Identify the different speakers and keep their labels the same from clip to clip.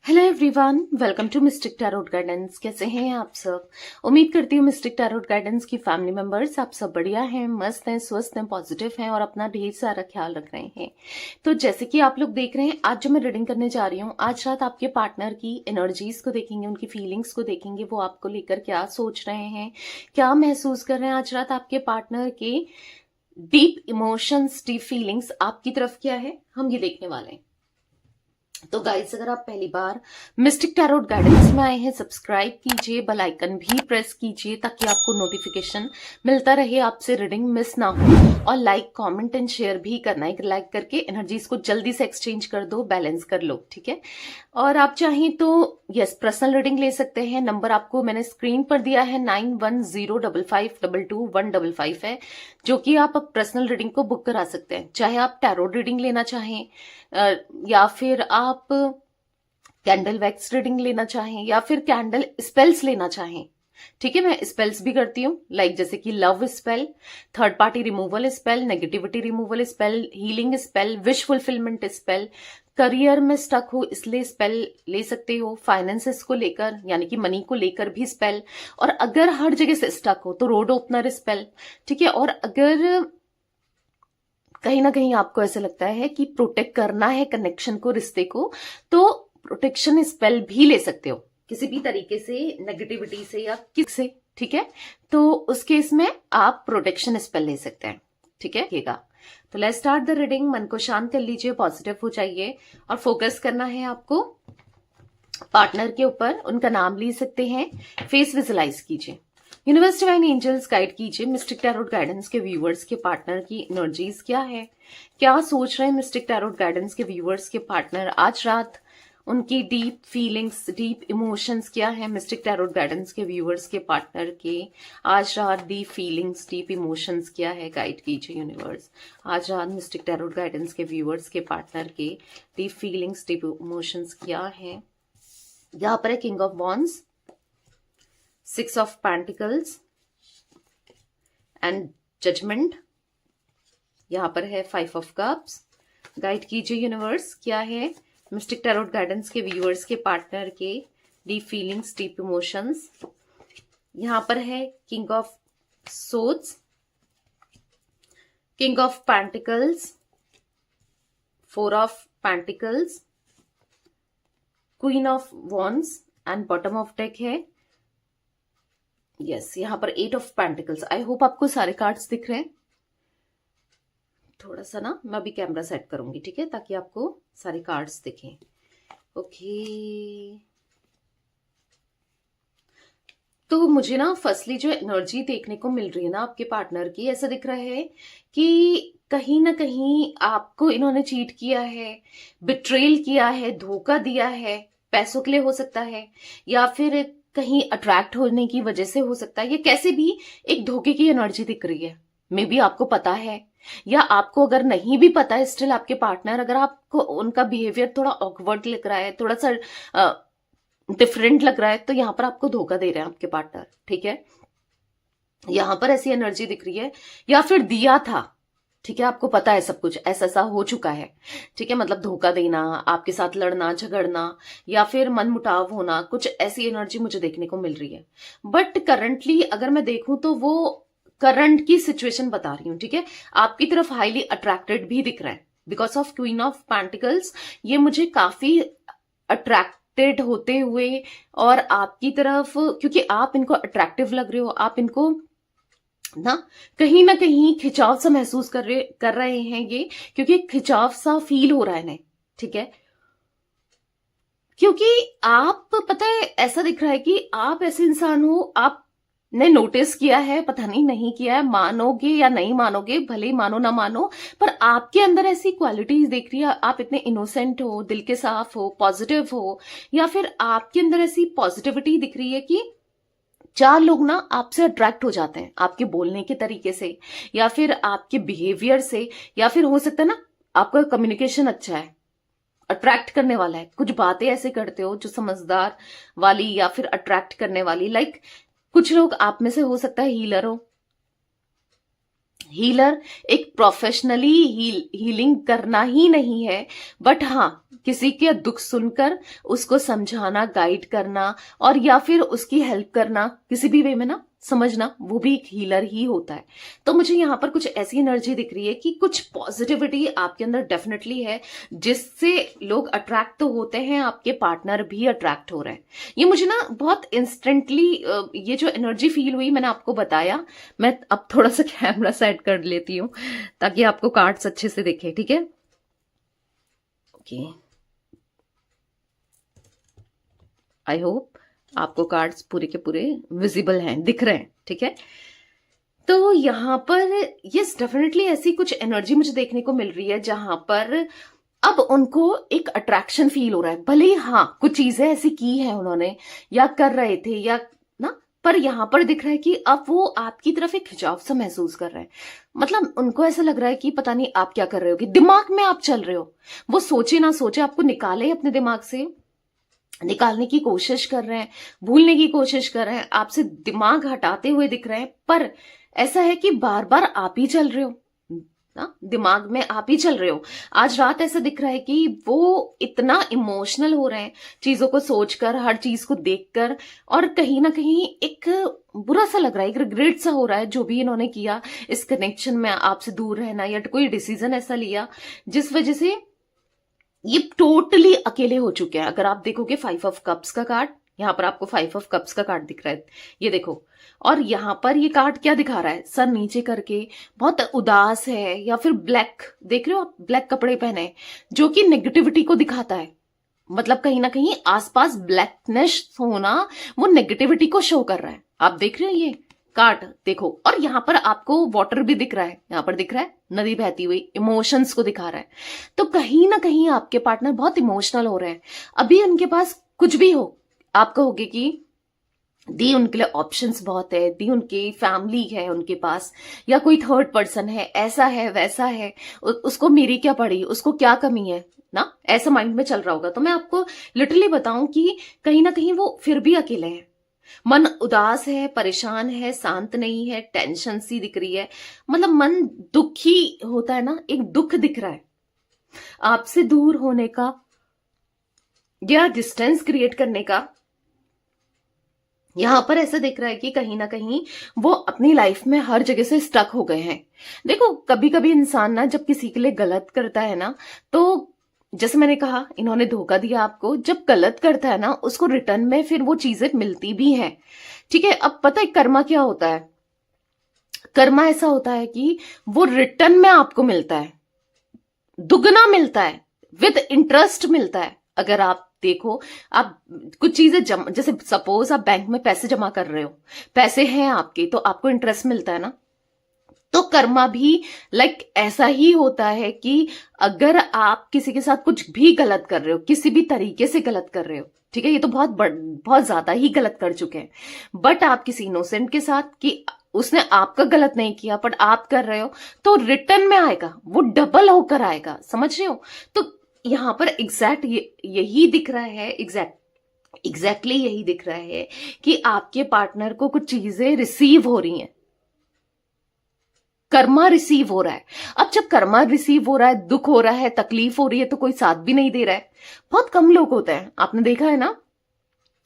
Speaker 1: Hello everyone, welcome to Mystic Tarot Guidance. कैसे हैं आप सब? उम्मीद करती हूँ मिस्टिक टैरोट गाइडेंस की फैमिली मेंबर्स आप सब बढ़िया हैं, मस्त हैं, स्वस्थ हैं, पॉजिटिव हैं और अपना ढेर सारा ख्याल रख रहे हैं। तो जैसे कि आप लोग देख रहे हैं, आज जो मैं रीडिंग करने जा रही हूँ, आज रात आपके पार्टनर की एनर्जीज को देखेंगे, उनकी फीलिंग्स को देखेंगे, वो आपको लेकर क्या सोच रहे हैं, क्या महसूस कर रहे हैं। आज रात आपके पार्टनर के डीप इमोशंस, डीप फीलिंग्स आपकी तरफ क्या है, हम ये देखने वाले हैं। तो गाइस, अगर आप पहली बार मिस्टिक टैरोट गाइडेंस में आए हैं, सब्सक्राइब कीजिए, बेल आइकन भी प्रेस कीजिए ताकि आपको नोटिफिकेशन मिलता रहे, आपसे रीडिंग मिस ना हो। और लाइक, कमेंट एंड शेयर भी करना है। लाइक करके एनर्जीज को जल्दी से एक्सचेंज कर दो, बैलेंस कर लो, ठीक है। और आप चाहें तो यस, पर्सनल रीडिंग ले सकते हैं। नंबर आपको मैंने स्क्रीन पर दिया है, 9105522155 है, जो कि आप पर्सनल रीडिंग को बुक करा सकते हैं। चाहे आप टैरोट रीडिंग लेना चाहें या फिर आप कैंडल वैक्स रीडिंग लेना चाहें या फिर कैंडल स्पेल्स लेना चाहें, ठीक है। मैं स्पेल्स भी करती हूँ, लाइक जैसे कि love spell, third party removal spell, negativity removal spell, healing spell, wish fulfilment spell, career में स्टक हो इसलिए स्पेल ले सकते हो, फाइनेंसेस को लेकर यानी कि मनी को लेकर भी स्पेल, और अगर हर जगह से स्टक हो तो रोड ओपनर स्पेल, ठीक है। और अगर कहीं ना कहीं आपको ऐसा लगता है कि प्रोटेक्ट करना है कनेक्शन को, रिश्ते को, तो प्रोटेक्शन स्पेल भी ले सकते हो, किसी भी तरीके से, नेगेटिविटी से या किस से, ठीक है। तो उस केस में आप प्रोटेक्शन स्पेल ले सकते हैं, ठीक है। तो लेट्स स्टार्ट द रीडिंग। मन को शांत कर लीजिए, पॉजिटिव हो जाइए और फोकस करना है आपको पार्टनर के ऊपर। उनका नाम ले सकते हैं, फेस विजुलाइज कीजिए। यूनिवर्स डिवाइन एंजल्स गाइड कीजिए मिस्टिक टैरोट गाइडेंस के व्यूअर्स के पार्टनर की एनर्जीज क्या है, क्या सोच रहे हैं मिस्टिक टैरोट गाइडेंस के व्यूअर्स के पार्टनर आज रात, उनकी डीप फीलिंग्स, डीप इमोशंस क्या है। मिस्टिक टैरोट गाइडेंस के व्यूअर्स के पार्टनर के आज रात डीप फीलिंग्स, डीप इमोशंस क्या है, गाइड कीजिए यूनिवर्स। आज रात मिस्टिक टैरोट गाइडेंस के व्यूअर्स के पार्टनर के डीप फीलिंग्स, डीप इमोशंस क्या है। यहां पर है king of wands, 6 of Pentacles and judgement. यहां पर है 5 of Cups। गाइड कीजिए यूनिवर्स, क्या है मिस्टिक टैरोट गाइडेंस के व्यूअर्स के पार्टनर के डीप फीलिंग्स, डीप इमोशंस। यहां पर है king of swords, king of pentacles, 4 of Pentacles, queen of wands and bottom of deck है यस यहाँ पर 8 of Pentacles। आई होप आपको सारे कार्ड्स दिख रहे हैं। थोड़ा सा ना मैं अभी कैमरा सेट करूंगी, ठीक है, ताकि आपको सारे कार्ड्स दिखें। ओके, तो मुझे ना फर्स्टली जो एनर्जी देखने को मिल रही है ना आपके पार्टनर की, ऐसा दिख रहा है कि कहीं ना कहीं आपको इन्होंने चीट किया है, बिट्रेल किया है, धोखा दिया है। पैसों के लिए हो सकता है या फिर कहीं अट्रैक्ट होने की वजह से हो सकता है, या कैसे भी एक धोखे की एनर्जी दिख रही है। मे बी आपको पता है या आपको अगर नहीं भी पता है, स्टिल आपके पार्टनर, अगर आपको उनका बिहेवियर थोड़ा ऑकवर्ड लग रहा है, थोड़ा सा डिफरेंट लग रहा है, तो यहां पर आपको धोखा दे रहे हैं आपके पार्टनर, ठीक है। यहां पर ऐसी एनर्जी दिख रही है, या फिर दिया था, ठीक है, आपको पता है सब कुछ ऐसा ऐसा हो चुका है, ठीक है। मतलब धोखा देना, आपके साथ लड़ना झगड़ना या फिर मनमुटाव होना, कुछ ऐसी एनर्जी मुझे देखने को मिल रही है। बट करंटली अगर मैं देखूं तो वो करंट की सिचुएशन बता रही हूं, ठीक है। आपकी तरफ हाईली अट्रैक्टेड भी दिख रहा है because of queen of pentacles. ये मुझे काफी अट्रैक्टेड होते हुए और आपकी तरफ, क्योंकि आप इनको अट्रैक्टिव लग रहे हो, आप इनको ना कहीं खिंचाव सा महसूस कर रहे हैं ये, क्योंकि खिंचाव सा फील हो रहा है इन्हें, ठीक है। क्योंकि आप, पता है, ऐसा दिख रहा है कि आप ऐसे इंसान हो, आपने नोटिस किया है, पता नहीं किया है, मानोगे या नहीं मानोगे, भले ही मानो ना मानो, पर आपके अंदर ऐसी क्वालिटीज देख रही है। आप इतने इनोसेंट हो, दिल के साफ हो, पॉजिटिव हो, या फिर आपके अंदर ऐसी पॉजिटिविटी दिख रही है कि 4 लोग ना आपसे अट्रैक्ट हो जाते हैं, आपके बोलने के तरीके से या फिर आपके बिहेवियर से, या फिर हो सकता है ना आपका कम्युनिकेशन अच्छा है, अट्रैक्ट करने वाला है। कुछ बातें ऐसे करते हो जो समझदार वाली या फिर अट्रैक्ट करने वाली, लाइक कुछ लोग आप में से हो सकता है हीलर हो। हीलर एक प्रोफेशनली हीलिंग करना ही नहीं है, बट हाँ किसी के दुख सुनकर उसको समझाना, गाइड करना, और या फिर उसकी हेल्प करना किसी भी वे में ना, समझना, वो भी एक हीलर ही होता है। तो मुझे यहाँ पर कुछ ऐसी एनर्जी दिख रही है कि कुछ पॉजिटिविटी आपके अंदर डेफिनेटली है, जिससे लोग अट्रैक्ट तो होते हैं, आपके पार्टनर भी अट्रैक्ट हो रहे हैं। ये मुझे ना बहुत इंस्टेंटली ये जो एनर्जी फील हुई, मैंने आपको बताया। मैं अब थोड़ा सा कैमरा सेट कर लेती हूँ ताकि आपको कार्ड्स अच्छे से दिखे, ठीक है? ओके, आई होप आपको कार्ड्स पूरे के पूरे विजिबल हैं, दिख रहे हैं, ठीक है? तो यहाँ पर यस डेफिनेटली ऐसी कुछ एनर्जी मुझे देखने को मिल रही है जहां पर अब उनको एक अट्रैक्शन फील हो रहा है। भले ही हाँ कुछ चीजें ऐसी की है उन्होंने या कर रहे थे या ना, पर यहां पर दिख रहा है कि अब वो आपकी तरफ एक खिंचाव सा महसूस कर रहे हैं। मतलब उनको ऐसा लग रहा है कि पता नहीं आप क्या कर रहे हो, कि दिमाग में आप चल रहे हो। वो सोचे ना सोचे आपको निकाले अपने दिमाग से, निकालने की कोशिश कर रहे हैं, भूलने की कोशिश कर रहे हैं, आपसे दिमाग हटाते हुए दिख रहे हैं। पर ऐसा है कि बार बार आप ही चल रहे हो ना, दिमाग में आप ही चल रहे हो। आज रात ऐसा दिख रहा है कि वो इतना इमोशनल हो रहे हैं चीजों को सोचकर, हर चीज को देखकर, और कहीं ना कहीं एक बुरा सा लग रहा है, एक रिग्रेट सा हो रहा है जो भी इन्होंने किया इस कनेक्शन में, आपसे दूर रहना या कोई डिसीजन ऐसा लिया जिस वजह से ये टोटली अकेले हो चुके हैं। अगर आप देखोगे 5 ऑफ कप्स का कार्ड, यहाँ पर आपको 5 ऑफ कप्स का कार्ड दिख रहा है, ये देखो। और यहाँ पर ये कार्ड क्या दिखा रहा है, सर नीचे करके बहुत उदास है, या फिर ब्लैक, देख रहे हो आप, ब्लैक कपड़े पहने, जो कि नेगेटिविटी को दिखाता है। मतलब कहीं ना कहीं आसपास ब्लैकनेस होना वो नेगेटिविटी को शो कर रहा है। आप देख रहे हो ये कार्ड, देखो। और यहाँ पर आपको वाटर भी दिख रहा है, यहाँ पर दिख रहा है नदी बहती हुई, इमोशंस को दिखा रहा है। तो कहीं ना कहीं आपके पार्टनर बहुत इमोशनल हो रहे हैं। अभी उनके पास कुछ भी हो, आप कहोगे कि दी उनके लिए ऑप्शंस बहुत है, दी उनकी फैमिली है उनके पास, या कोई थर्ड पर्सन है, ऐसा है वैसा है, उसको मेरी क्या पड़ी, उसको क्या कमी है ना, ऐसा माइंड में चल रहा होगा। तो मैं आपको लिटरली बताऊं कि कहीं ना कहीं वो फिर भी अकेले हैं। मन उदास है, परेशान है, शांत नहीं है, टेंशन सी दिख रही है। मतलब मन दुखी होता है ना, एक दुख दिख रहा है आपसे दूर होने का या डिस्टेंस क्रिएट करने का। यहां पर ऐसा दिख रहा है कि कहीं ना कहीं वो अपनी लाइफ में हर जगह से स्टक हो गए हैं। देखो कभी कभी इंसान ना जब किसी के लिए गलत करता है ना, तो जैसे मैंने कहा इन्होंने धोखा दिया आपको, जब गलत करता है ना उसको रिटर्न में फिर वो चीजें मिलती भी हैं, ठीक है? अब पता है कर्मा क्या होता है, कर्मा ऐसा होता है कि वो रिटर्न में आपको मिलता है, दुगना मिलता है, विद इंटरेस्ट मिलता है। अगर आप देखो, आप कुछ चीजें जैसे सपोज आप बैंक में पैसे जमा कर रहे हो, पैसे हैं आपके, तो आपको इंटरेस्ट मिलता है ना। तो कर्मा भी लाइक ऐसा ही होता है कि अगर आप किसी के साथ कुछ भी गलत कर रहे हो, किसी भी तरीके से गलत कर रहे हो, ठीक है, ये तो बहुत ज्यादा ही गलत कर चुके हैं, बट आप किसी इनोसेंट के साथ, कि उसने आपका गलत नहीं किया पर आप कर रहे हो, तो रिटर्न में आएगा, वो डबल होकर आएगा, समझ रहे हो? तो यहां पर एग्जैक्ट यही दिख रहा है, एग्जैक्टली यही दिख रहा है कि आपके पार्टनर को कुछ चीजें रिसीव हो रही हैं, कर्मा रिसीव हो रहा है। अब जब कर्मा रिसीव हो रहा है, दुख हो रहा है, तकलीफ हो रही है, तो कोई साथ भी नहीं दे रहा है। बहुत कम लोग होते हैं, आपने देखा है ना,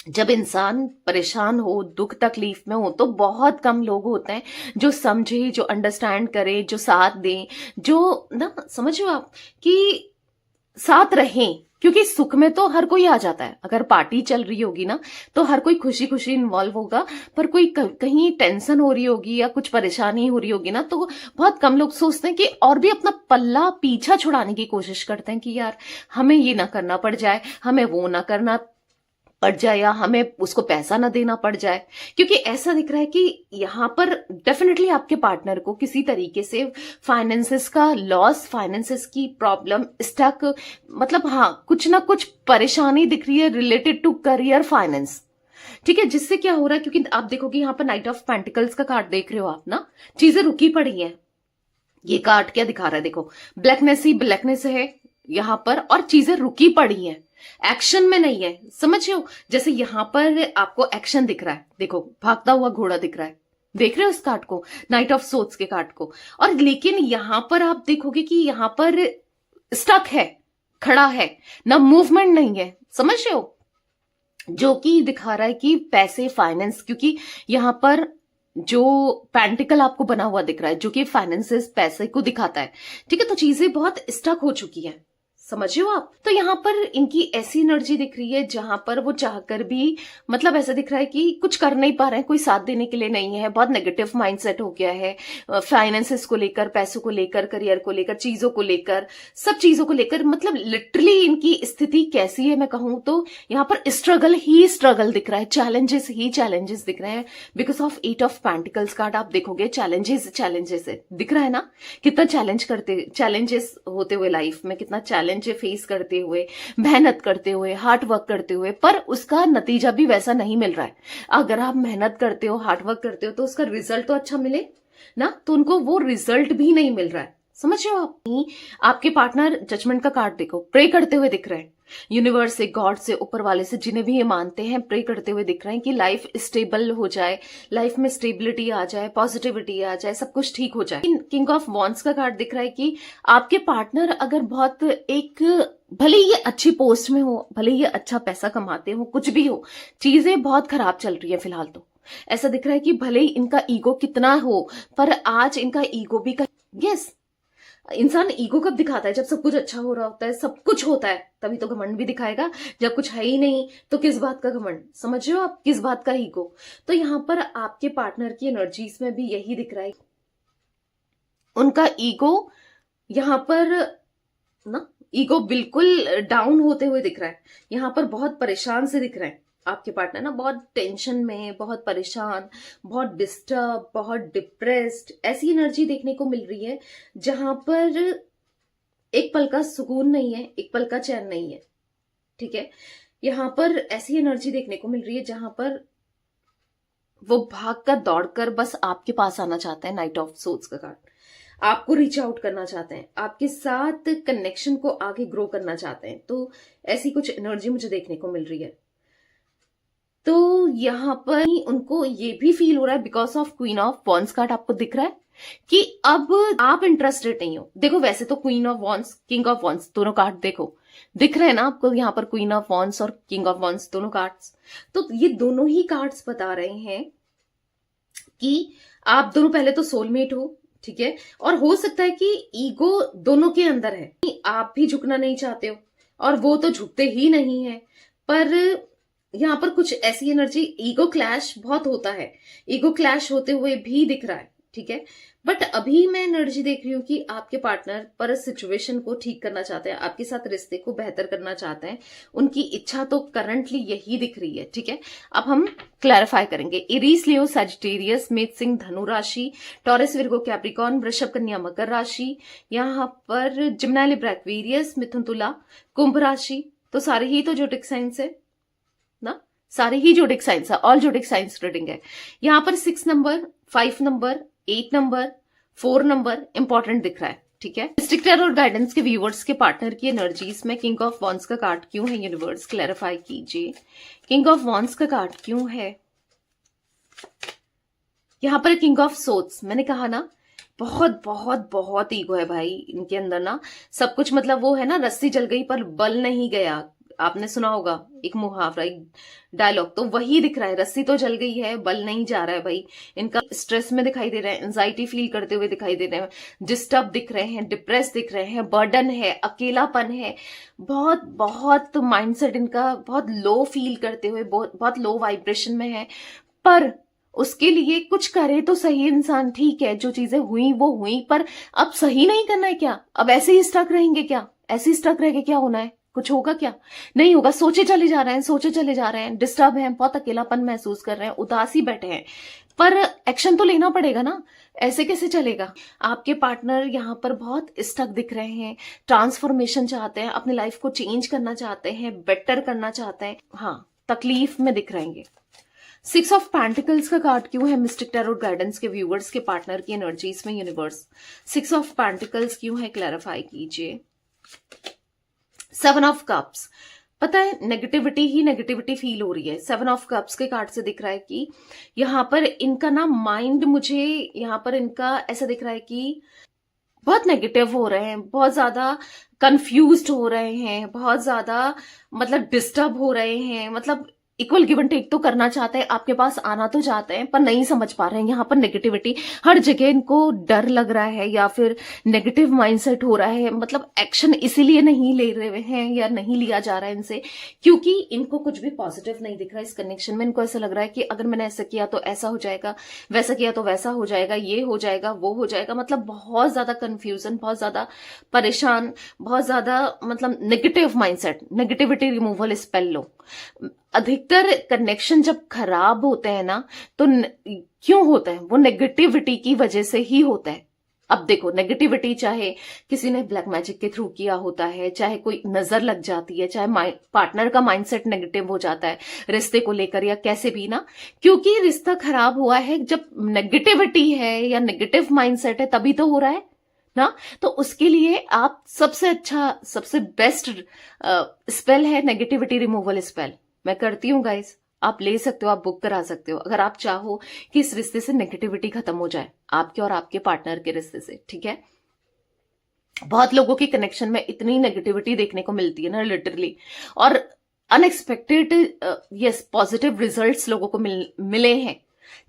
Speaker 1: जब इंसान परेशान हो, दुख तकलीफ में हो, तो बहुत कम लोग होते हैं जो समझे, जो अंडरस्टैंड करे, जो साथ दें, जो ना, समझो आप, कि साथ रहें। क्योंकि सुख में तो हर कोई आ जाता है, अगर पार्टी चल रही होगी ना तो हर कोई खुशी खुशी इन्वॉल्व होगा, पर कोई कहीं टेंशन हो रही होगी या कुछ परेशानी हो रही होगी ना, तो बहुत कम लोग सोचते हैं कि और भी अपना पल्ला पीछा छुड़ाने की कोशिश करते हैं कि यार हमें ये ना करना पड़ जाए, हमें वो ना करना पड़ जाए, या हमें उसको पैसा ना देना पड़ जाए। क्योंकि ऐसा दिख रहा है कि यहां पर डेफिनेटली आपके पार्टनर को किसी तरीके से फाइनेंसेस का लॉस, फाइनेंसेस की प्रॉब्लम, स्टक, मतलब हाँ कुछ ना कुछ परेशानी दिख रही है रिलेटेड टू करियर, फाइनेंस, ठीक है? जिससे क्या हो रहा है, क्योंकि आप देखोगे यहाँ पर नाइट ऑफ पेंटिकल्स का कार्ड देख रहे हो आप ना, चीजें रुकी पड़ी हैं। ये कार्ड क्या दिखा रहा है, देखो ब्लैकनेस ही ब्लैकनेस है यहां पर, और चीजें रुकी पड़ी हैं, एक्शन में नहीं है, समझ रहे हो? जैसे यहां पर आपको एक्शन दिख रहा है, देखो भागता हुआ घोड़ा दिख रहा है, देख रहे हो इस कार्ड को, नाइट ऑफ सोर्ड्स के कार्ड को। और लेकिन यहां पर आप देखोगे कि यहां पर स्टक है, खड़ा है, ना मूवमेंट नहीं है, समझ रहे हो, जो कि दिखा रहा है कि पैसे, फाइनेंस, क्योंकि यहां पर जो पेंटिकल आपको बना हुआ दिख रहा है जो कि फाइनेंसेस, पैसे को दिखाता है, ठीक है। तो चीजें बहुत स्टक हो चुकी हैं, समझ रहे हो आप। तो यहाँ पर इनकी ऐसी एनर्जी दिख रही है जहां पर वो चाहकर भी, मतलब ऐसा दिख रहा है कि कुछ कर नहीं पा रहे हैं, कोई साथ देने के लिए नहीं है, बहुत नेगेटिव माइंडसेट हो गया है फाइनेंसेस को लेकर, पैसों को लेकर, करियर को लेकर, चीजों को लेकर, सब चीजों को लेकर। मतलब लिटरली इनकी स्थिति कैसी है मैं कहूं तो यहाँ पर स्ट्रगल ही स्ट्रगल दिख रहा है, चैलेंजेस ही चैलेंजेस दिख रहे हैं। Because of 8 of pentacles card आप देखोगे, चैलेंजेस चैलेंजेस है, दिख रहा है ना, कितना चैलेंजेस होते हुए लाइफ में, कितना चैलेंज फेस करते हुए, मेहनत करते हुए, हार्ड वर्क करते हुए, पर उसका नतीजा भी वैसा नहीं मिल रहा है। अगर आप मेहनत करते हो, हार्ड वर्क करते हो, तो उसका रिजल्ट तो अच्छा मिले ना, तो उनको वो रिजल्ट भी नहीं मिल रहा है, समझ रहे हो आप। आपके पार्टनर जजमेंट का कार्ड देखो, प्रे करते हुए दिख रहे हैं, यूनिवर्स से, गॉड से, ऊपर वाले से, जिन्हें भी ये मानते हैं, प्रे करते हुए दिख रहे हैं कि लाइफ स्टेबल हो जाए, लाइफ में स्टेबिलिटी आ जाए, पॉजिटिविटी आ जाए, सब कुछ ठीक हो जाए। किंग ऑफ वॉन्ड्स का कार्ड दिख रहा है कि आपके पार्टनर अगर बहुत एक, भले ये अच्छी पोस्ट में हो, भले ये अच्छा पैसा कमाते हो, कुछ भी हो, चीजें बहुत खराब चल रही है फिलहाल। तो ऐसा दिख रहा है कि भले ही इनका ईगो कितना हो, पर आज इनका ईगो भी यस, इंसान ईगो कब दिखाता है? जब सब कुछ अच्छा हो रहा होता है, सब कुछ होता है, तभी तो घमंड भी दिखाएगा। जब कुछ है ही नहीं तो किस बात का घमंड, समझ रहे हो आप, किस बात का ईगो। तो यहां पर आपके पार्टनर की एनर्जीज में भी यही दिख रहा है, उनका ईगो यहां पर ना, ईगो बिल्कुल डाउन होते हुए दिख रहा है, यहां पर बहुत परेशान से दिख रहे हैं आपके पार्टनर ना, बहुत टेंशन में, बहुत परेशान, बहुत डिस्टर्ब, बहुत डिप्रेस्ड, ऐसी एनर्जी देखने को मिल रही है जहां पर एक पल का सुकून नहीं है, एक पल का चैन नहीं है, ठीक है। यहां पर ऐसी एनर्जी देखने को मिल रही है जहां पर वो भाग कर, दौड़कर बस आपके पास आना चाहते हैं, नाइट ऑफ सोर्ड्स का कार्ड, आपको रीच आउट करना चाहते हैं, आपके साथ कनेक्शन को आगे ग्रो करना चाहते हैं। तो ऐसी कुछ एनर्जी मुझे देखने को मिल रही है। तो यहां पर उनको ये भी फील हो रहा है, because of queen of wands card आपको दिख रहा है कि अब आप इंटरेस्टेड नहीं हो। देखो वैसे तो queen of wands, king of wands, दोनों कार्ड देखो दिख रहे हैं ना आपको, यहाँ पर क्वीन ऑफ वॉन्ड्स और किंग ऑफ वॉन्ड्स दोनों कार्ड्स, तो ये दोनों ही कार्ड्स बता रहे हैं कि आप दोनों पहले तो सोलमेट हो, ठीक है, और हो सकता है कि ईगो दोनों के अंदर है, आप भी झुकना नहीं चाहते हो और वो तो झुकते ही नहीं है, पर यहां पर कुछ ऐसी एनर्जी, ईगो क्लैश बहुत होता है, ईगो क्लैश होते हुए भी दिख रहा है, ठीक है। बट अभी मैं एनर्जी देख रही हूं कि आपके पार्टनर पर सिचुएशन को ठीक करना चाहते हैं, आपके साथ रिश्ते को बेहतर करना चाहते हैं, उनकी इच्छा तो करंटली यही दिख रही है, ठीक है। अब हम क्लैरिफाई करेंगे। एरीज, लियो, सजिटेरियस, मेष, सिंह, धनु राशि, टॉरस, विर्गो, कैप्रिकॉर्न, वृषभ, कन्या, मकर राशि, यहाँ पर जिम्नाई, लिब्रा, एक्वेरियस, मिथुन, तुला, कुंभ राशि, तो सारे ही तो जोडिक साइंस है ना, सारे ही जोडिक साइंस है, ऑल जोडिक साइंस रीडिंग है। यहाँ पर 6 number, 5 number, 8 number, 4 number important दिख रहा है, ठीक है। स्टिक्टर और गाइडेंस के व्यूवर्स के पार्टनर की एनर्जीज में किंग ऑफ वॉन्ड्स का कार्ड क्यों है, यूनिवर्स क्लैरिफाई कीजिए। किंग ऑफ वॉन्ड्स का कार्ड क्यों है, यहां पर किंग ऑफ सोर्ड्स, मैंने कहा ना, बहुत बहुत बहुत ईगो है भाई इनके अंदर ना, सब कुछ, मतलब वो है ना, रस्सी जल गई पर बल नहीं गया, आपने सुना होगा एक मुहावरा, एक डायलॉग, तो वही दिख रहा है, रस्सी तो जल गई है, बल नहीं जा रहा है भाई इनका, स्ट्रेस में दिखाई दे रहे हैं, एंजाइटी फील करते हुए दिखाई दे रहे हैं, डिस्टर्ब दिख रहे हैं, डिप्रेस दिख रहे हैं, बर्डन है, अकेलापन है, बहुत बहुत माइंडसेट इनका बहुत लो फील करते हुए, बहुत बहुत लो वाइब्रेशन में है। पर उसके लिए कुछ करे तो सही इंसान, ठीक है, जो चीजें हुई वो हुई, पर अब सही नहीं करना है क्या, अब ऐसे ही स्टक रहेंगे क्या, ऐसे ही स्टक रह के क्या होना है, कुछ होगा क्या, नहीं होगा, सोचे चले जा रहे हैं, सोचे चले जा रहे हैं, डिस्टर्ब हैं, बहुत अकेलापन महसूस कर रहे हैं, उदासी बैठे हैं, पर एक्शन तो लेना पड़ेगा ना, ऐसे कैसे चलेगा। आपके पार्टनर यहाँ पर बहुत स्टक दिख रहे हैं, ट्रांसफॉर्मेशन चाहते हैं, अपनी लाइफ को चेंज करना चाहते हैं, बेटर करना चाहते हैं, हाँ तकलीफ में दिख रहेंगे। 6 ऑफ पेंटिकल्स का कार्ड क्यों है मिस्टिक टैरोट गाइडेंस के व्यूवर्स के पार्टनर की एनर्जीज में, यूनिवर्स 6 ऑफ पेंटिकल्स क्यों है, क्लैरिफाई कीजिए। 7 ऑफ कप्स, पता है नेगेटिविटी ही नेगेटिविटी फील हो रही है, 7 ऑफ कप्स के कार्ड से दिख रहा है कि यहाँ पर इनका ना माइंड, मुझे यहाँ पर इनका ऐसा दिख रहा है कि बहुत नेगेटिव हो रहे हैं, बहुत ज्यादा कंफ्यूज्ड हो रहे हैं, बहुत ज्यादा मतलब डिस्टर्ब हो रहे हैं, मतलब इक्वल गिव एंड टेक तो करना चाहते हैं, आपके पास आना तो चाहते हैं पर नहीं समझ पा रहे हैं। यहाँ पर नेगेटिविटी हर जगह, इनको डर लग रहा है या फिर नेगेटिव माइंडसेट हो रहा है, मतलब एक्शन इसीलिए नहीं ले रहे हैं या नहीं लिया जा रहा है इनसे क्योंकि इनको कुछ भी पॉजिटिव नहीं दिख रहा है इस कनेक्शन में। इनको ऐसा लग रहा है कि अगर मैंने ऐसा किया तो ऐसा हो जाएगा, वैसा किया तो वैसा हो जाएगा, ये हो जाएगा, वो हो जाएगा, मतलब बहुत ज्यादा कंफ्यूजन, बहुत ज्यादा परेशान, बहुत ज्यादा मतलब negative mindset. Negativity removal spell लो। अधिकतर कनेक्शन जब खराब होते हैं ना तो क्यों होता है, वो नेगेटिविटी की वजह से ही होता है। अब देखो नेगेटिविटी चाहे किसी ने ब्लैक मैजिक के थ्रू किया होता है, चाहे कोई नजर लग जाती है, चाहे पार्टनर का माइंडसेट नेगेटिव हो जाता है रिश्ते को लेकर या कैसे भी ना, क्योंकि रिश्ता खराब हुआ है जब नेगेटिविटी है या नेगेटिव माइंडसेट है तभी तो हो रहा है ना। तो उसके लिए आप सबसे अच्छा, सबसे बेस्ट स्पेल है नेगेटिविटी रिमूवल स्पेल। मैं करती हूँ गाइस, आप ले सकते हो, आप बुक करा सकते हो अगर आप चाहो कि इस रिश्ते से नेगेटिविटी खत्म हो जाए आपके और आपके पार्टनर के रिश्ते से, ठीक है। बहुत लोगों के कनेक्शन में इतनी नेगेटिविटी देखने को मिलती है ना लिटरली, और अनएक्सपेक्टेड यस पॉजिटिव रिजल्ट्स लोगों को मिले हैं,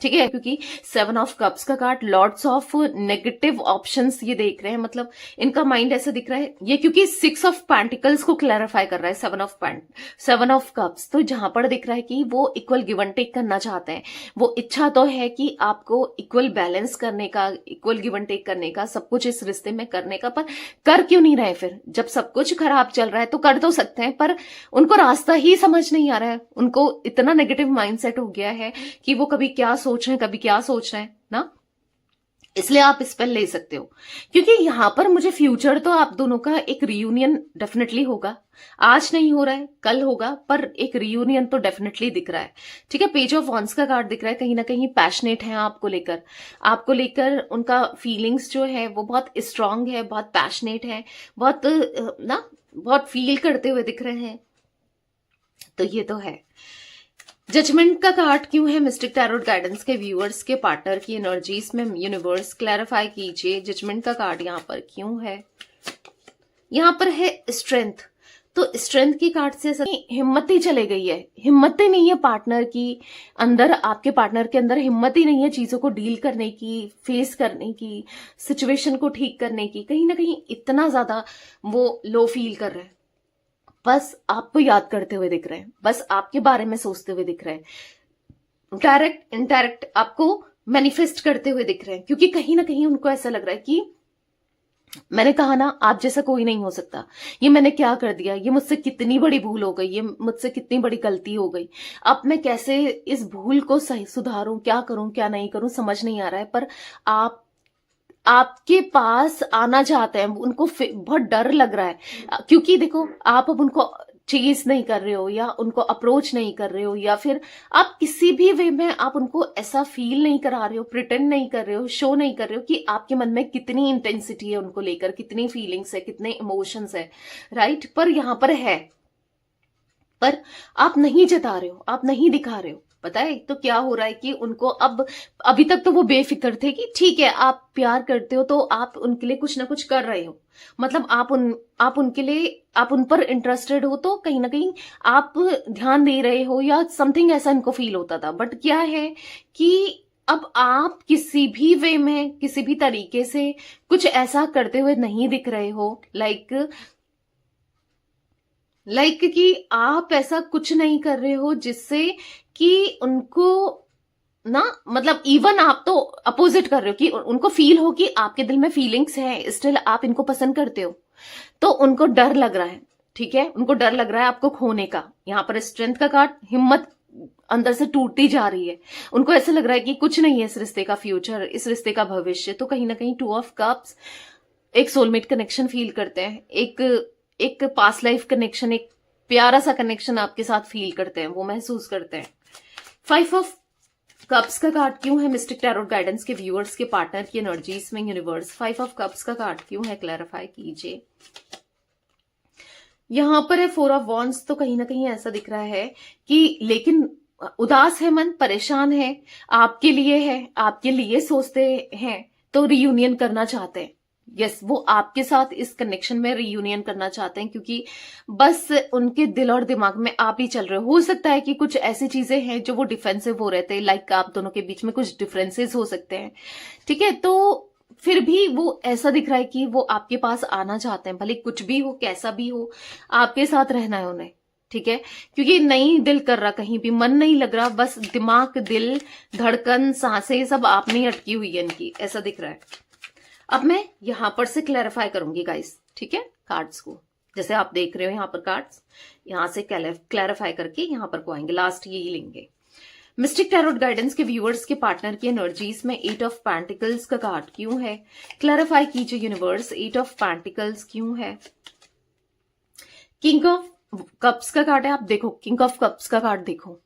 Speaker 1: ठीक है। क्योंकि 7 ऑफ कप्स का card, lots of negative options ये देख रहे हैं, मतलब इनका माइंड ऐसा दिख रहा है ये, क्योंकि 6 ऑफ पेंटिकल्स को क्लैरिफाई कर रहा है 7 ऑफ कप्स। तो जहां पर दिख रहा है कि वो इक्वल गिव एंड टेक करना चाहते हैं, वो इच्छा तो है कि आपको इक्वल बैलेंस करने का, इक्वल गिव एंड टेक करने का, सब कुछ इस रिश्ते में करने का, पर कर क्यों नहीं रहे फिर? जब सब कुछ खराब चल रहा है तो कर तो सकते हैं पर उनको रास्ता ही समझ नहीं आ रहा है। उनको इतना नेगेटिव माइंडसेट हो गया है कि वो कभी क्या सोच रहे हैं, कभी क्या सोच रहे हैं ना। इसलिए आप स्पेल ले सकते हो क्योंकि यहां पर मुझे फ्यूचर तो आप दोनों का एक रियूनियन डेफिनेटली होगा। आज नहीं हो रहा है, कल होगा, पर एक रियूनियन तो डेफिनेटली दिख रहा है, ठीक है। पेज ऑफ वॉन्ड्स का कार्ड दिख रहा है, कहीं ना कहीं पैशनेट है आपको लेकर उनका फीलिंग्स जो है वो बहुत स्ट्रांग है, बहुत पैशनेट है, बहुत फील करते हुए दिख रहे हैं। तो ये तो है। जजमेंट का कार्ड क्यों है मिस्टिक टैरोट गाइडेंस के व्यूअर्स के पार्टनर की एनर्जीज में? यूनिवर्स क्लैरिफाई कीजिए, जजमेंट का कार्ड यहाँ पर क्यों है? यहाँ पर है स्ट्रेंथ। तो स्ट्रेंथ की कार्ड से ऐसा हिम्मत ही चले गई है, हिम्मत ही नहीं है पार्टनर की अंदर, आपके पार्टनर के अंदर हिम्मत ही नहीं है चीजों को डील करने की, फेस करने की, सिचुएशन को ठीक करने की। कहीं ना कहीं इतना ज्यादा वो लो फील कर रहे हैं, बस आपको याद करते हुए दिख रहे हैं, बस आपके बारे में सोचते हुए दिख रहे हैं, डायरेक्ट इनडायरेक्ट आपको मैनिफेस्ट करते हुए दिख रहे हैं। क्योंकि कहीं ना कहीं उनको ऐसा लग रहा है कि मैंने कहा ना आप जैसा कोई नहीं हो सकता, ये मैंने क्या कर दिया, ये मुझसे कितनी बड़ी भूल हो गई, ये मुझसे कितनी बड़ी गलती हो गई, अब मैं कैसे इस भूल को सही सुधारूं, क्या करूं क्या नहीं करूं समझ नहीं आ रहा है। पर आपके पास आना चाहते हैं, उनको बहुत डर लग रहा है क्योंकि देखो आप अब उनको चेज नहीं कर रहे हो या उनको अप्रोच नहीं कर रहे हो, या फिर आप किसी भी वे में आप उनको ऐसा फील नहीं करा रहे हो, प्रिटेंड नहीं कर रहे हो, शो नहीं कर रहे हो कि आपके मन में कितनी इंटेंसिटी है उनको लेकर, कितनी फीलिंग्स है, कितने इमोशंस है, राइट। पर यहां पर है, पर आप नहीं जता रहे हो, आप नहीं दिखा रहे हो। पता है तो क्या हो रहा है कि उनको अब, अभी तक तो वो बेफिक्र थे कि ठीक है आप प्यार करते हो तो आप उनके लिए कुछ ना कुछ कर रहे हो, मतलब आप उनके लिए, आप उन पर इंटरेस्टेड हो, तो कहीं ना कहीं आप ध्यान दे रहे हो या समथिंग ऐसा इनको फील होता था। बट क्या है कि अब आप किसी भी वे में, किसी भी तरीके से कुछ ऐसा करते हुए नहीं दिख रहे हो, लाइक कि आप ऐसा कुछ नहीं कर रहे हो जिससे कि उनको ना, मतलब इवन आप तो अपोजिट कर रहे हो कि उनको फील हो कि आपके दिल में फीलिंग्स है, स्टिल आप इनको पसंद करते हो, तो उनको डर लग रहा है, ठीक है। उनको डर लग रहा है आपको खोने का। यहाँ पर स्ट्रेंथ का कार्ड, हिम्मत अंदर से टूटती जा रही है, उनको ऐसा लग रहा है कि कुछ नहीं है इस रिश्ते का फ्यूचर, इस रिश्ते का भविष्य। तो कहीं ना कहीं 2 ऑफ कप्स, एक सोलमेट कनेक्शन फील करते हैं, एक पास्ट लाइफ कनेक्शन, एक प्यारा सा कनेक्शन आपके साथ फील करते हैं, वो महसूस करते हैं। 5 ऑफ कप्स का कार्ड क्यों है मिस्टिक टैरोट गाइडेंस के व्यूअर्स के पार्टनर की एनर्जीज में? यूनिवर्स 5 ऑफ कप्स का कार्ड क्यों है, क्लैरिफाई कीजिए। यहां पर है 4 ऑफ वॉन्ड्स। तो कहीं ना कहीं ऐसा दिख रहा है कि लेकिन उदास है मन, परेशान है, आपके लिए है, आपके लिए सोचते हैं, तो रियूनियन करना चाहते हैं, यस, वो आपके साथ इस कनेक्शन में रियूनियन करना चाहते हैं, क्योंकि बस उनके दिल और दिमाग में आप ही चल रहे हो सकता है कि कुछ ऐसी चीजें हैं जो वो डिफेंसिव हो रहे थे, लाइक आप दोनों के बीच में कुछ डिफरेंसेस हो सकते हैं, ठीक है। तो फिर भी वो ऐसा दिख रहा है कि वो आपके पास आना चाहते हैं, भले कुछ भी हो, कैसा भी हो, आपके साथ रहना है उन्हें, ठीक है। क्योंकि नहीं दिल कर रहा, कहीं भी मन नहीं लग रहा, बस दिमाग, दिल, धड़कन, सांसें सब आप में ही अटकी हुई है इनकी, ऐसा दिख रहा है। अब मैं यहां पर से क्लैरिफाई करूंगी गाइस, ठीक है, कार्ड्स को, जैसे आप देख रहे हो यहां पर कार्ड्स, यहां से क्लैरिफाई करके यहां पर को आएंगे, लास्ट यही लेंगे। मिस्टिक टैरोट गाइडेंस के व्यूअर्स के पार्टनर की एनर्जीज में 8 ऑफ पेंटिकल्स का कार्ड क्यों है? क्लैरिफाई कीजिए यूनिवर्स, 8 ऑफ पेंटिकल्स क्यों है? किंग ऑफ कप्स का कार्ड है, आप देखो किंग ऑफ कप्स का कार्ड देखो,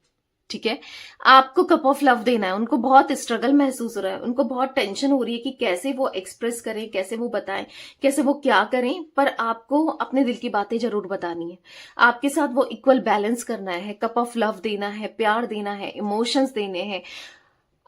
Speaker 1: ठीक है। आपको कप ऑफ लव देना है, उनको बहुत स्ट्रगल महसूस हो रहा है, उनको बहुत टेंशन हो रही है कि कैसे वो एक्सप्रेस करें, कैसे वो बताएं, कैसे वो क्या करें, पर आपको अपने दिल की बातें जरूर बतानी है, आपके साथ वो इक्वल बैलेंस करना है, कप ऑफ लव देना है, प्यार देना है, इमोशंस देने हैं,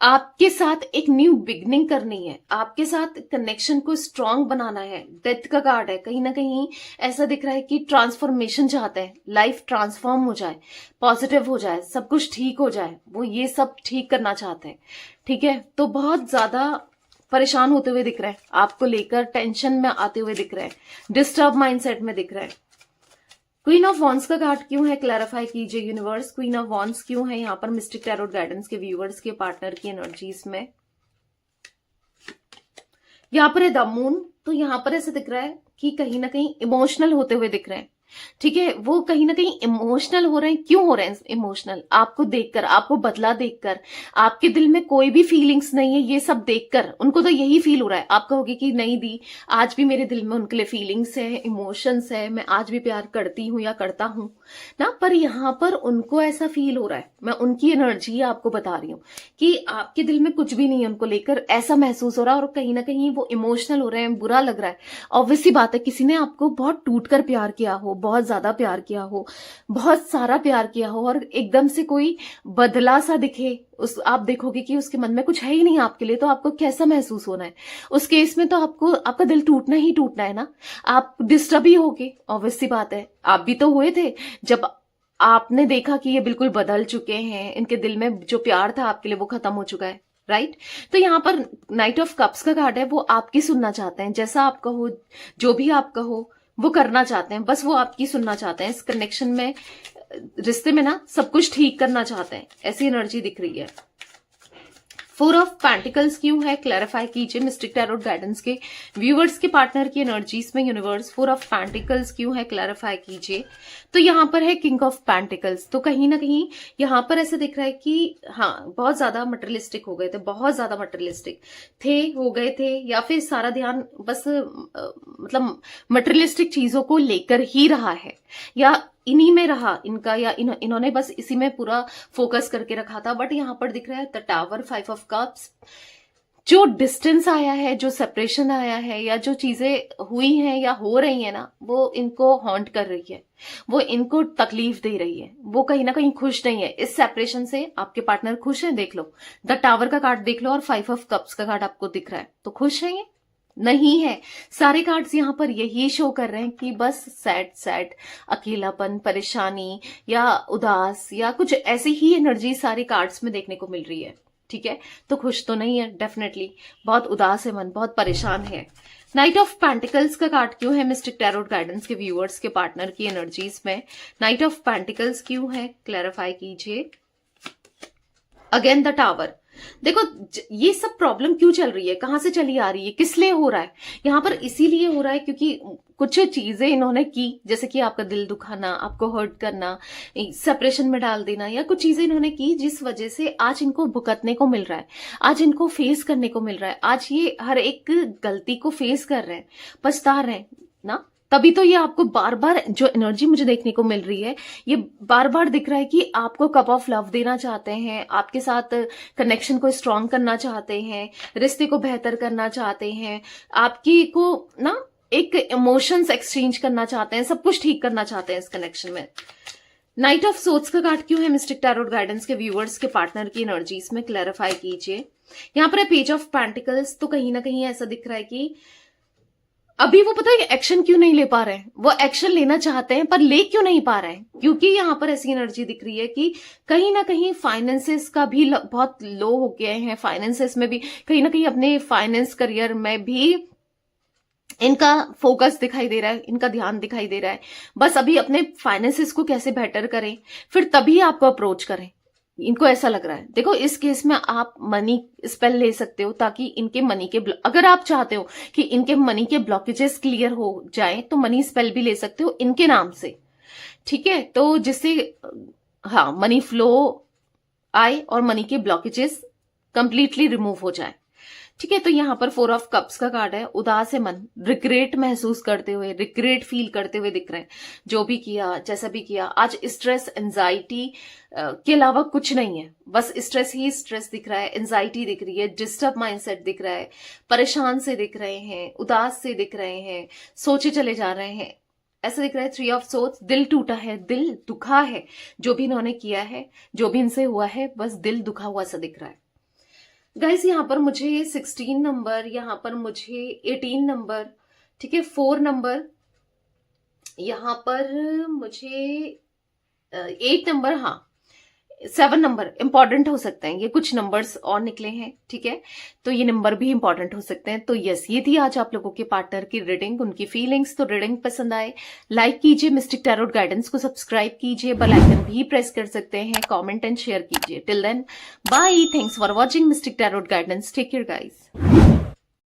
Speaker 1: आपके साथ एक न्यू बिगनिंग करनी है, आपके साथ कनेक्शन को स्ट्रांग बनाना है। डेथ का कार्ड है, कहीं ना कहीं ऐसा दिख रहा है कि ट्रांसफॉर्मेशन चाहते हैं, लाइफ ट्रांसफॉर्म हो जाए, पॉजिटिव हो जाए, सब कुछ ठीक हो जाए, वो ये सब ठीक करना चाहते हैं, ठीक है। तो बहुत ज्यादा परेशान होते हुए दिख रहे हैं, आपको लेकर टेंशन में आते हुए दिख रहे हैं, डिस्टर्ब माइंडसेट में दिख रहे हैं। क्वीन ऑफ वॉन्ड्स का कार्ड क्यों है? क्लैरिफाई कीजिए यूनिवर्स, क्वीन ऑफ वॉन्ड्स क्यों है यहाँ पर मिस्टिक टैरोट गाइडेंस के व्यूअर्स के पार्टनर की एनर्जीज में? यहाँ पर है द मून, तो यहाँ पर ऐसे दिख रहा है कि कहीं ना कहीं इमोशनल होते हुए दिख रहे हैं, ठीक है। वो कहीं ना कहीं इमोशनल हो रहे हैं, क्यों हो रहे हैं इमोशनल? आपको देखकर, आपको बदला देखकर, आपके दिल में कोई भी फीलिंग्स नहीं है, ये सब देखकर उनको तो यही फील हो रहा है। आप कहोगे कि नहीं दी, आज भी मेरे दिल में उनके लिए फीलिंग्स है, इमोशंस है, मैं आज भी प्यार करती हूँ या करता हूं ना, पर यहाँ पर उनको ऐसा फील हो रहा है, मैं उनकी एनर्जी आपको बता रही हूँ कि आपके दिल में कुछ भी नहीं है, उनको लेकर ऐसा महसूस हो रहा है, और कहीं ना कहीं वो इमोशनल हो रहे हैं, बुरा लग रहा है। ऑब्वियसली बात है, किसी ने आपको बहुत टूट कर प्यार किया हो, बहुत ज्यादा प्यार किया हो, बहुत सारा प्यार किया हो, और एकदम से कोई बदला सा दिखे, उस आप देखोगे कि उसके मन में कुछ है ही नहीं आपके लिए, तो आपको कैसा महसूस होना है? उस केस में तो आपको आपका दिल टूटना ही टूटना है ना, आप डिस्टर्ब ही होगे, ऑब्वियसली बात है। आप भी तो हुए थे जब आपने देखा कि ये बिल्कुल बदल चुके हैं, इनके दिल में जो प्यार था आपके लिए वो खत्म हो चुका है, राइट। तो यहाँ पर नाइट ऑफ कप्स का कार्ड है, वो आपकी सुनना चाहते हैं, जैसा आप कहो, जो भी आप कहो वो करना चाहते हैं, बस वो आपकी सुनना चाहते हैं। इस कनेक्शन में, रिश्ते में ना, सब कुछ ठीक करना चाहते हैं, ऐसी एनर्जी दिख रही है। 4 ऑफ पेंटिकल्स क्यों है? क्लैरिफाई कीजिए मिस्टिक टैरोट गाइडेंस के व्यूअर्स के पार्टनर की एनर्जीज में यूनिवर्स, 4 ऑफ पेंटिकल्स क्यों है? क्लैरिफाई कीजिए। तो यहाँ पर है किंग ऑफ पेंटिकल्स, तो कहीं ना कहीं यहाँ पर ऐसे दिख रहा है कि हाँ, बहुत ज्यादा मटेरियलिस्टिक हो गए थे, बहुत ज्यादा मटेरियलिस्टिक हो गए थे, या फिर सारा ध्यान बस मतलब मटेरियलिस्टिक चीजों को लेकर ही रहा है, या इन्हीं में रहा इनका, या इन्होंने बस इसी में पूरा फोकस करके रखा था। बट यहाँ पर दिख रहा है द टावर, 5 ऑफ कप्स, जो डिस्टेंस आया है, जो सेपरेशन आया है, या जो चीजें हुई हैं या हो रही है ना, वो इनको हॉन्ट कर रही है, वो इनको तकलीफ दे रही है, वो कहीं ना कहीं खुश नहीं है इस सेपरेशन से। आपके पार्टनर खुश है? देख लो, द टावर का कार्ड देख लो और 5 ऑफ कप्स का कार्ड आपको दिख रहा है, तो खुश है ये? नहीं है। सारे कार्ड्स यहाँ पर यही शो कर रहे हैं कि बस सैड सैड, अकेलापन, परेशानी या उदास या कुछ ऐसी ही एनर्जी सारे कार्ड्स में देखने को मिल रही है, ठीक है। तो खुश तो नहीं है, डेफिनेटली बहुत उदास है मन, बहुत परेशान है। नाइट ऑफ पेंटिकल्स का कार्ड क्यों है मिस्टिक टैरोट गाइडेंस के व्यूअर्स के पार्टनर की एनर्जीज में? नाइट ऑफ पेंटिकल्स क्यों है? क्लैरिफाई कीजिए। अगेन द टावर, देखो ये सब प्रॉब्लम क्यों चल रही है, कहां से चली आ रही है, किस लिए हो रहा है? यहाँ पर इसीलिए हो रहा है क्योंकि कुछ चीजें इन्होंने की, जैसे कि आपका दिल दुखाना, आपको हर्ट करना, सेपरेशन में डाल देना, या कुछ चीजें इन्होंने की जिस वजह से आज इनको भुगतने को मिल रहा है, आज इनको फेस करने को मिल रहा है, आज ये हर एक गलती को फेस कर रहे हैं, पछता रहे हैं ना। तभी तो ये आपको बार बार जो एनर्जी मुझे देखने को मिल रही है, ये बार बार दिख रहा है कि आपको कप ऑफ लव देना चाहते हैं, आपके साथ कनेक्शन को स्ट्रांग करना चाहते हैं, रिश्ते को बेहतर करना चाहते हैं, आपकी को ना एक इमोशंस एक्सचेंज करना चाहते हैं, सब कुछ ठीक करना चाहते हैं इस कनेक्शन में। नाइट ऑफ सोर्ड्स का कार्ड क्यों है मिस्टिक टैरोट गाइडेंस के व्यूअर्स के पार्टनर की एनर्जीज में? क्लैरिफाई कीजिए। यहाँ पर है पेज ऑफ पेंटिकल्स, तो कहीं ना कहीं ऐसा दिख रहा है कि अभी वो पता है एक्शन क्यों नहीं ले पा रहे हैं, वो एक्शन लेना चाहते हैं पर ले क्यों नहीं पा रहे हैं, क्योंकि यहाँ पर ऐसी एनर्जी दिख रही है कि कहीं ना कहीं फाइनेंसेस का भी बहुत लो हो गए हैं, फाइनेंसेस में भी कहीं ना कहीं अपने फाइनेंस करियर में भी इनका फोकस दिखाई दे रहा है, इनका ध्यान दिखाई दे रहा है। बस अभी अपने फाइनेंसेस को कैसे बेटर करें, फिर तभी आपको अप्रोच करें, इनको ऐसा लग रहा है। देखो इस केस में आप मनी स्पेल ले सकते हो ताकि इनके मनी के अगर आप चाहते हो कि इनके मनी के ब्लॉकेजेस क्लियर हो जाए तो मनी स्पेल भी ले सकते हो इनके नाम से, ठीक है, तो जिससे हाँ मनी फ्लो आए और मनी के ब्लॉकेजेस कंप्लीटली रिमूव हो जाए, ठीक है। तो यहाँ पर 4 ऑफ कप्स का कार्ड है, उदास है मन, रिग्रेट महसूस करते हुए, रिग्रेट फील करते हुए दिख रहे हैं, जो भी किया जैसा भी किया। आज स्ट्रेस एंजाइटी के अलावा कुछ नहीं है, बस स्ट्रेस ही स्ट्रेस दिख रहा है, एंजाइटी दिख रही है, डिस्टर्ब माइंडसेट दिख रहा है, परेशान से दिख रहे हैं, उदास से दिख रहे हैं, सोचे चले जा रहे हैं, ऐसा दिख रहा है। 3 ऑफ सोर्ड्स, दिल टूटा है, दिल दुखा है, जो भी इन्होंने किया है, जो भी इनसे हुआ है, बस दिल दुखा हुआ सा दिख रहा है। गाइस यहाँ पर मुझे 16 नंबर, यहाँ पर मुझे 18 नंबर, ठीक है, 4 नंबर, यहाँ पर मुझे 8 नंबर, हाँ 7 नंबर इंपॉर्टेंट हो सकते हैं, ये कुछ नंबर्स और निकले हैं, ठीक है, तो ये नंबर भी इंपॉर्टेंट हो सकते हैं। तो यस, ये थी आज आप लोगों के पार्टनर की रीडिंग, उनकी फीलिंग्स। तो रीडिंग पसंद आए लाइक कीजिए, मिस्टिक टैरोट गाइडेंस को सब्सक्राइब कीजिए, बेल आइकन भी प्रेस कर सकते हैं, कमेंट एंड शेयर कीजिए। Till then bye, thanks for watching Mystic Tarot Guidance, take care guys.